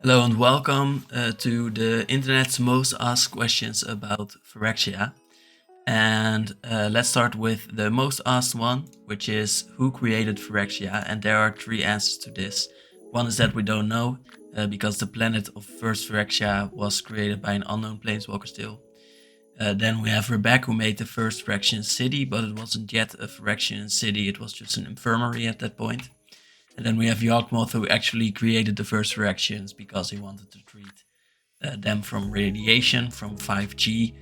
Hello and welcome to the internet's most asked questions about Phyrexia. And let's start with the most asked one, which is who created Phyrexia? And there are three answers to this. One is that we don't know, because the planet of first Phyrexia was created by an unknown planeswalker still. Then we have Rebecca, who made the first Phyrexian city, but it wasn't yet a Phyrexian city, it was just an infirmary at that point. And then we have Yawgmoth, who actually created the first Phyrexians because he wanted to treat them from radiation, from 5G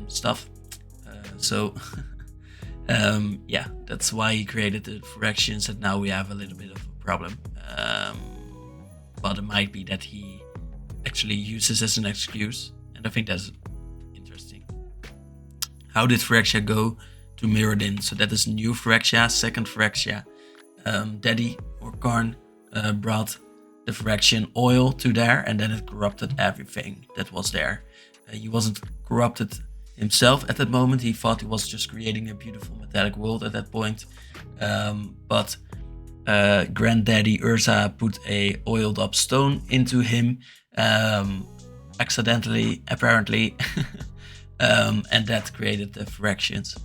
stuff. So yeah, that's why he created the Phyrexians, and now we have a little bit of a problem. But it might be that he actually uses as an excuse, and I think that's interesting. How did Phyrexia go to Mirrodin? So that is new Phyrexia, second Phyrexia. Daddy or Karn brought the Phyrexian oil to there, and then it corrupted everything that was there. He wasn't corrupted himself at that moment. He thought he was just creating a beautiful metallic world at that point. But Granddaddy Urza put a oiled up stone into him, accidentally, apparently, and that created the Phyrexians.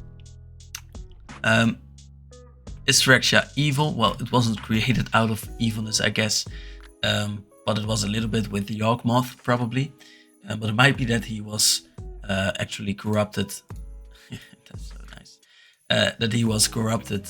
Is Phyrexia evil? Well, it wasn't created out of evilness, I guess, but it was a little bit with the Yawgmoth, probably. But it might be that he was actually corrupted. That's so nice. That he was corrupted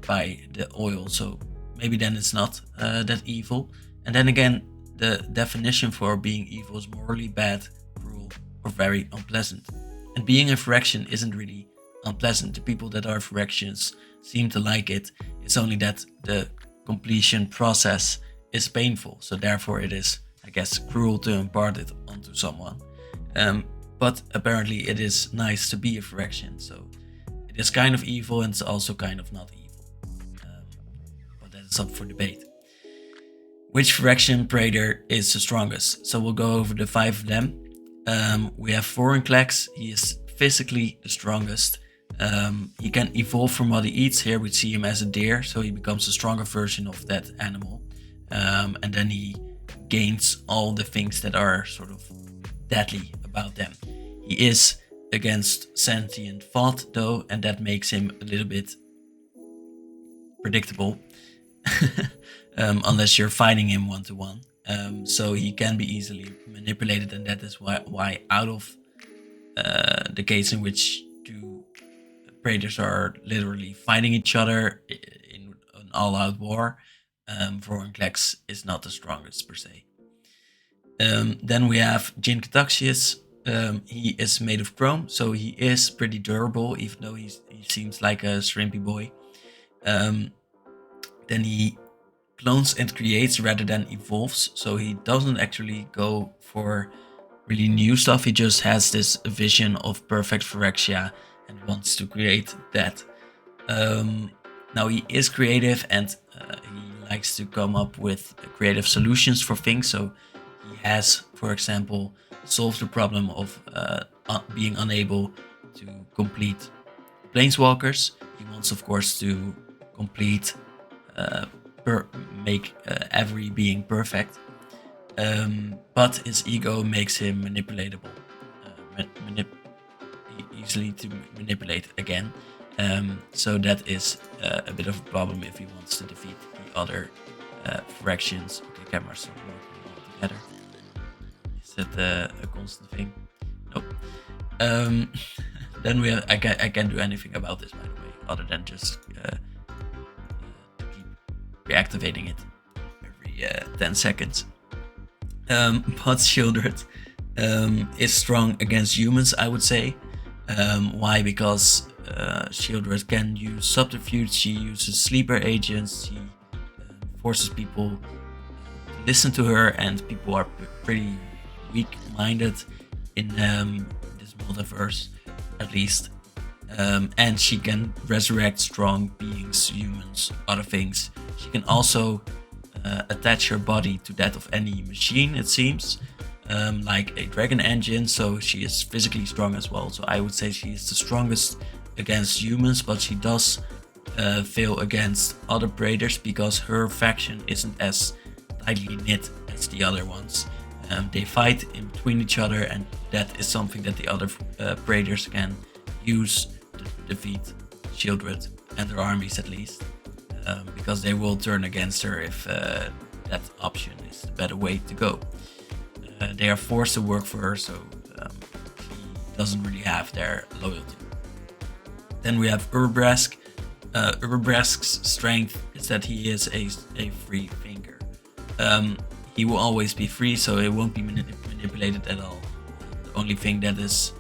by the oil, so maybe then it's not that evil. And then again, the definition for being evil is morally bad, cruel, or very unpleasant. And being a Phyrexian isn't really unpleasant. The people that are Phyrexians seem to like it. It's only that the completion process is painful, so therefore it is, I guess, cruel to impart it onto someone. But apparently it is nice to be a Phyrexian, so it is kind of evil and it's also kind of not evil. But that is up for debate. Which Phyrexian praetor is the strongest? So we'll go over the 5 of them. We have Vorinclex. He is physically the strongest. He can evolve from what he eats. Here we see him as a deer, so he becomes a stronger version of that animal. And then he gains all the things that are sort of deadly about them. He is against sentient thought though, and that makes him a little bit predictable. Unless you're fighting him 1-to-1. So he can be easily manipulated, and that is why out of the case in which two praetors are literally fighting each other in an all-out war, Vorinclex is not the strongest per se. Then we have Jin Cataxius. He is made of chrome, so he is pretty durable, even though he seems like a shrimpy boy. Then he clones and creates rather than evolves, so he doesn't actually go for really new stuff. He just has this vision of perfect Phyrexia and wants to create that. Now he is creative, and he likes to come up with creative solutions for things. So he has, for example, solved the problem of being unable to complete planeswalkers. He wants, of course, to complete make every being perfect, but his ego makes him manipulatable, easily to manipulate again. So that is a bit of a problem if he wants to defeat the other Phyrexians. Okay, cameras are working all together. Is that a constant thing? Nope. Then we have, I can't do anything about this, by the way, other than just reactivating it every 10 seconds. But Shieldred is strong against humans, I would say. Why? Because Shieldred can use subterfuge, she uses sleeper agents, she forces people to listen to her, and people are pretty weak-minded in this multiverse, at least. And she can resurrect strong beings, humans, other things. She can also attach her body to that of any machine, it seems, like a dragon engine, so she is physically strong as well. So I would say she is the strongest against humans, but she does fail against other praetors because her faction isn't as tightly knit as towards the other ones. They fight in between each other, and that is something that the other praetors can use to defeat Shieldred and their armies at least, because they will turn against her if that option is the better way to go. They are forced to work for her, so she doesn't really have their loyalty. Then we have Urbrask. Urbrask's strength is that he is a free thinker. He will always be free, so it won't be manipulated at all. The only thing that is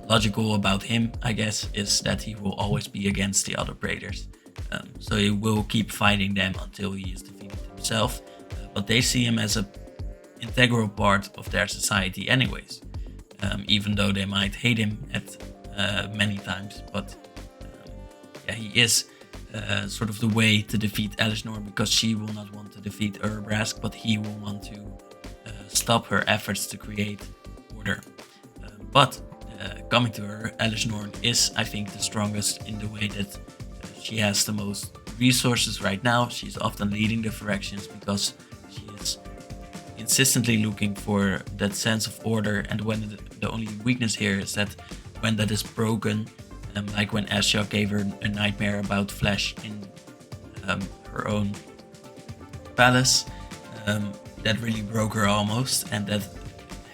logical about him, I guess, is that he will always be against the other praetors. So he will keep fighting them until he is defeated himself. But they see him as an integral part of their society anyways. Even though they might hate him at many times. But yeah, he is sort of the way to defeat Elisnor, because she will not want to defeat Urbrask, but he will want to stop her efforts to create order. But coming to her, Elisnor is, I think, the strongest in the way that she has the most resources right now. She's often leading the Phyrexians because she is insistently looking for that sense of order, and when the only weakness here is that when that is broken, like when Asha gave her a nightmare about Flash in her own palace, that really broke her almost, and that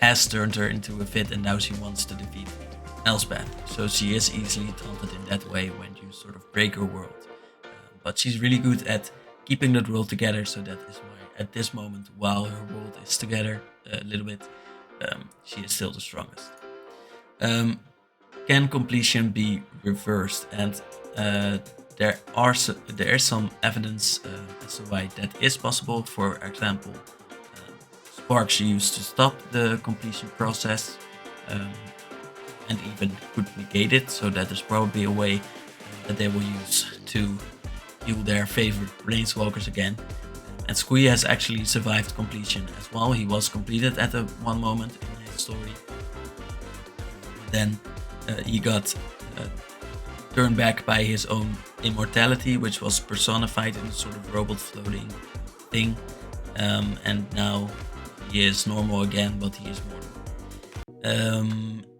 has turned her into a fit, and now she wants to defeat Elspeth. So she is easily taunted in that way when you sort of break her world. But she's really good at keeping that world together, so that is why at this moment, while her world is together a little bit, she is still the strongest. Can completion be reversed? And there is some evidence as to why that is possible. For example, sparks used to stop the completion process, and even could negate it, so that is probably a way that they will use to heal their favorite planeswalkers again. And Squee has actually survived completion as well. He was completed at one moment in his story. Then he got turned back by his own immortality, which was personified in a sort of robot floating thing. And now he is normal again, but he is mortal.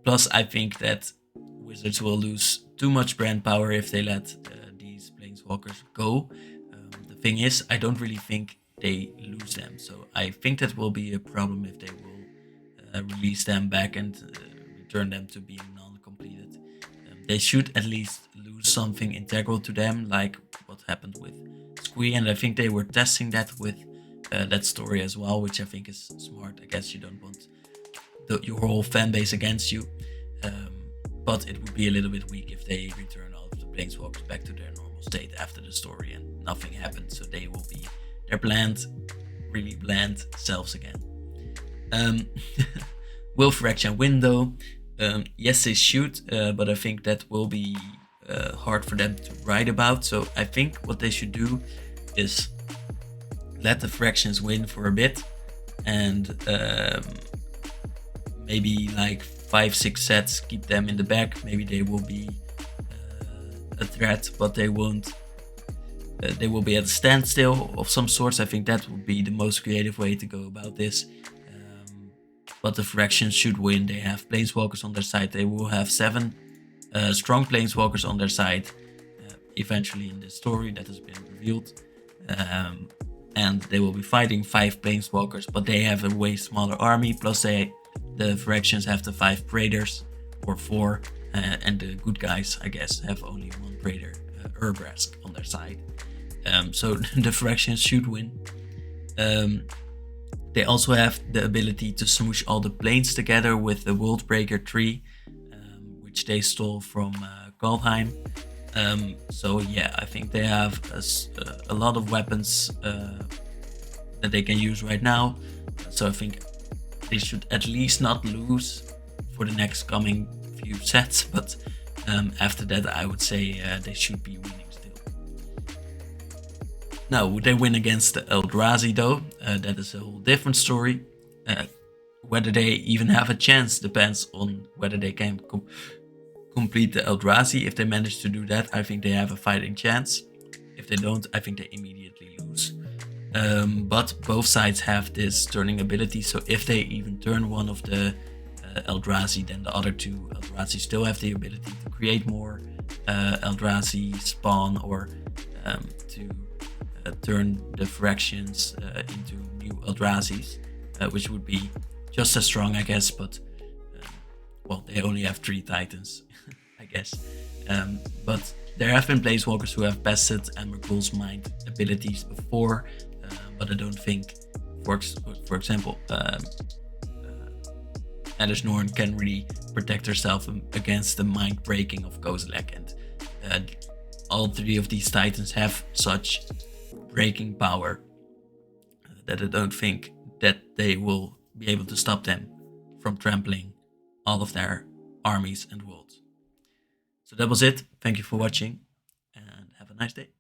Plus, I think that Wizards will lose too much brand power if they let these planeswalkers go. The thing is, I don't really think they lose them. So I think that will be a problem if they will release them back and return them to being non-completed. They should at least lose something integral to them, like what happened with Squee, and I think they were testing that with that story as well, which I think is smart. I guess you don't want your whole fan base against you, but it would be a little bit weak if they return all of the planeswalkers back to their normal state after the story and nothing happened, so they will be their bland, really bland selves again. Will Phyrexia win though? Yes, they should, but I think that will be hard for them to write about. So I think what they should do is let the Phyrexians win for a bit, and maybe like 5-6 sets, keep them in the back. Maybe they will be a threat, but they won't. They will be at a standstill of some sorts. I think that would be the most creative way to go about this. But the Phyrexians should win. They have planeswalkers on their side. They will have 7 strong planeswalkers on their side eventually in this story that has been revealed. And they will be fighting 5 planeswalkers, but they have a way smaller army. Plus the Phyrexians have the 5 praetors, or 4, and the good guys, I guess, have only 1 praetor, Urbrask, on their side. So the Phyrexians should win. They also have the ability to smoosh all the planes together with the Worldbreaker tree, which they stole from Kaldheim. So yeah, I think they have a lot of weapons that they can use right now. So I think they should at least not lose for the next coming few sets. But after that, I would say they should be winning still. Now, would they win against the Eldrazi though? That is a whole different story. Whether they even have a chance depends on whether they can complete the Eldrazi. If they manage to do that, I think they have a fighting chance. If they don't, I think they immediately lose. But both sides have this turning ability, so if they even turn one of the Eldrazi, then the other two Eldrazi still have the ability to create more Eldrazi spawn, or to turn the Phyrexians into new Eldrazi's, which would be just as strong, I guess, but well, they only have 3 Titans, I guess. But there have been Planeswalkers who have bested Emrakul's Mind abilities before, but I don't think, for example, Alice Norn can really protect herself against the mind breaking of Kozilek, and all 3 of these Titans have such breaking power that I don't think that they will be able to stop them from trampling all of their armies and worlds. So that was it. Thank you for watching, and have a nice day.